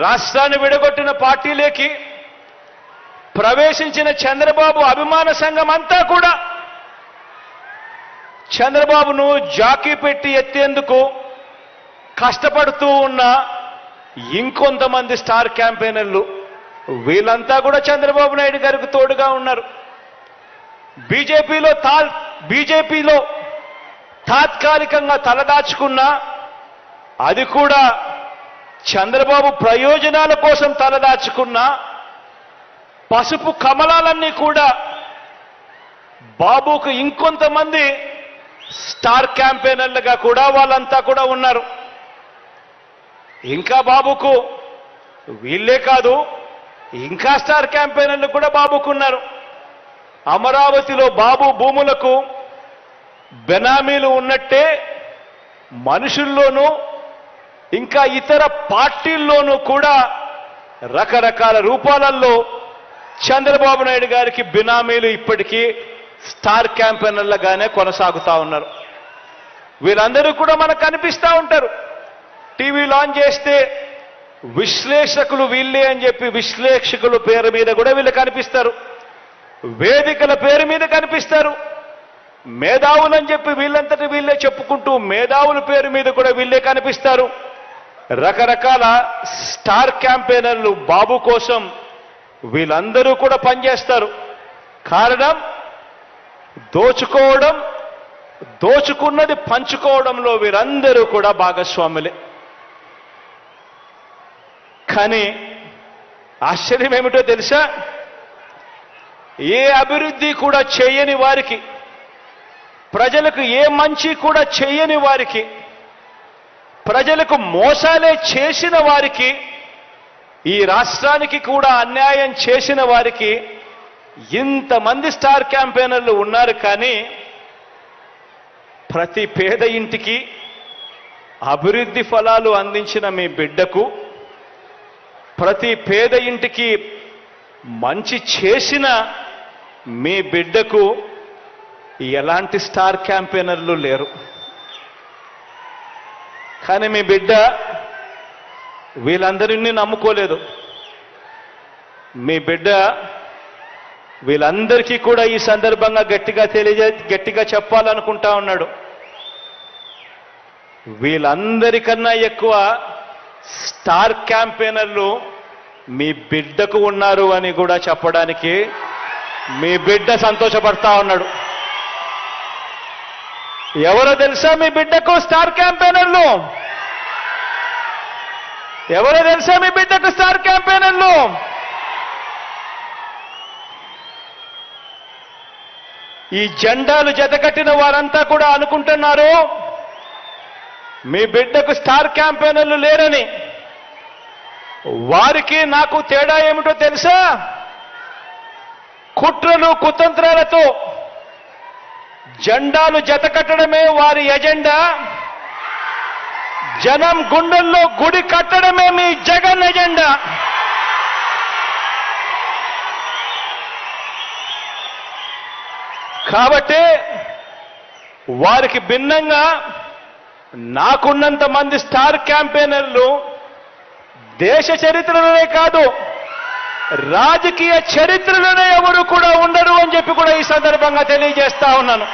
రాష్ట్రాన్ని విడగొట్టిన పార్టీలోకి ప్రవేశించిన చంద్రబాబు అభిమాన సంఘం అంతా కూడా చంద్రబాబును జాకీ పెట్టి ఎత్తేందుకు కష్టపడుతూ ఉన్న ఇంకొంతమంది స్టార్ క్యాంపెయినర్లు వీళ్ళంతా కూడా చంద్రబాబు నాయుడు గారికి తోడుగా ఉన్నారు. బీజేపీలో తాత్కాలికంగా తలదాచుకున్న అది కూడా చంద్రబాబు ప్రయోజనాల కోసం తలదాచుకున్న పసుపు కమలాలన్నీ కూడా బాబుకు ఇంకొంతమంది స్టార్ క్యాంపెయినర్లుగా కూడా వాళ్ళంతా కూడా ఉన్నారు. ఇంకా బాబుకు వీళ్ళే కాదు, ఇంకా స్టార్ క్యాంపెయినర్లు కూడా బాబుకున్నారు. అమరావతిలో బాబు భూములకు బెనామీలు ఉన్నట్టే మనుషుల్లోనూ ఇంకా ఇతర పార్టీల్లోనూ కూడా రకరకాల రూపాలలో చంద్రబాబు నాయుడు గారికి బినామీలు ఇప్పటికీ స్టార్ క్యాంపెయినర్లుగానే కొనసాగుతూ ఉన్నారు. వీళ్ళందరూ కూడా మనకు కనిపిస్తూ ఉంటారు. టీవీ లాంచ్ చేస్తే విశ్లేషకులు వీళ్ళే అని చెప్పి విశ్లేషకుల పేరు మీద కూడా వీళ్ళు కనిపిస్తారు. వేదికల పేరు మీద కనిపిస్తారు. మేధావులని చెప్పి వీళ్ళంతటి వీళ్ళే చెప్పుకుంటూ మేధావుల పేరు మీద కూడా వీళ్ళే కనిపిస్తారు. రకరకాల స్టార్ క్యాంపెయినర్లు బాబు కోసం వీళ్ళందరూ కూడా పనిచేస్తారు. కారణం దోచుకోవడం, దోచుకున్నది పంచుకోవడంలో వీరందరూ కూడా భాగస్వాములే. కానీ ఆశ్చర్యం ఏమిటో తెలుసా? ఏ అభివృద్ధి కూడా చేయని వారికి, ప్రజలకు ఏ మంచి కూడా చేయని వారికి, ప్రజలకు మోసాలే చేసిన వారికి, ఈ రాష్ట్రానికి కూడా అన్యాయం చేసిన వారికి ఇంతమంది స్టార్ క్యాంపెయినర్లు ఉన్నారు. కానీ ప్రతి పేద ఇంటికి అభివృద్ధి ఫలాలు అందించిన మీ బిడ్డకు, ప్రతి పేద ఇంటికి మంచి చేసిన మీ బిడ్డకు ఎలాంటి స్టార్ క్యాంపెయినర్లు లేరు. కానీ మీ బిడ్డ వీళ్ళందరినీ నమ్ముకోలేదు. మీ బిడ్డ వీళ్ళందరికీ కూడా ఈ సందర్భంగా గట్టిగా చెప్పాలనుకుంటా ఉన్నాడు. వీళ్ళందరికన్నా ఎక్కువ స్టార్ క్యాంపెయినర్లు మీ బిడ్డకు ఉన్నారు అని కూడా చెప్పడానికి మీ బిడ్డ సంతోషపడతా ఉన్నాడు. ఎవరో తెలుసా మీ బిడ్డకు స్టార్ క్యాంపెయినర్లు? ఎవరో తెలుసా మీ బిడ్డకు స్టార్ క్యాంపెయినర్లు? ఈ జెండాలు జతకట్టిన వారంతా కూడా అనుకుంటున్నారు మీ బిడ్డకు స్టార్ క్యాంపెయినర్లు లేరని. వారికి నాకు తేడా ఏమిటో తెలుసా? కుట్రలు కుతంత్రాలతో జెండాలు జతకట్టడమే వారి ఎజెండా, జనం గుండెల్లో గుడి కట్టడమే మీ జగన్ ఎజెండా. కాబట్టి వారికి భిన్నంగా నాకున్నంత మంది స్టార్ క్యాంపెయినర్లు దేశ చరిత్రలోనే కాదు రాజకీయ చరిత్రలోనే ఎవరు కూడా ఉండరు అని చెప్పి కూడా ఈ సందర్భంగా తెలియజేస్తా ఉన్నాను.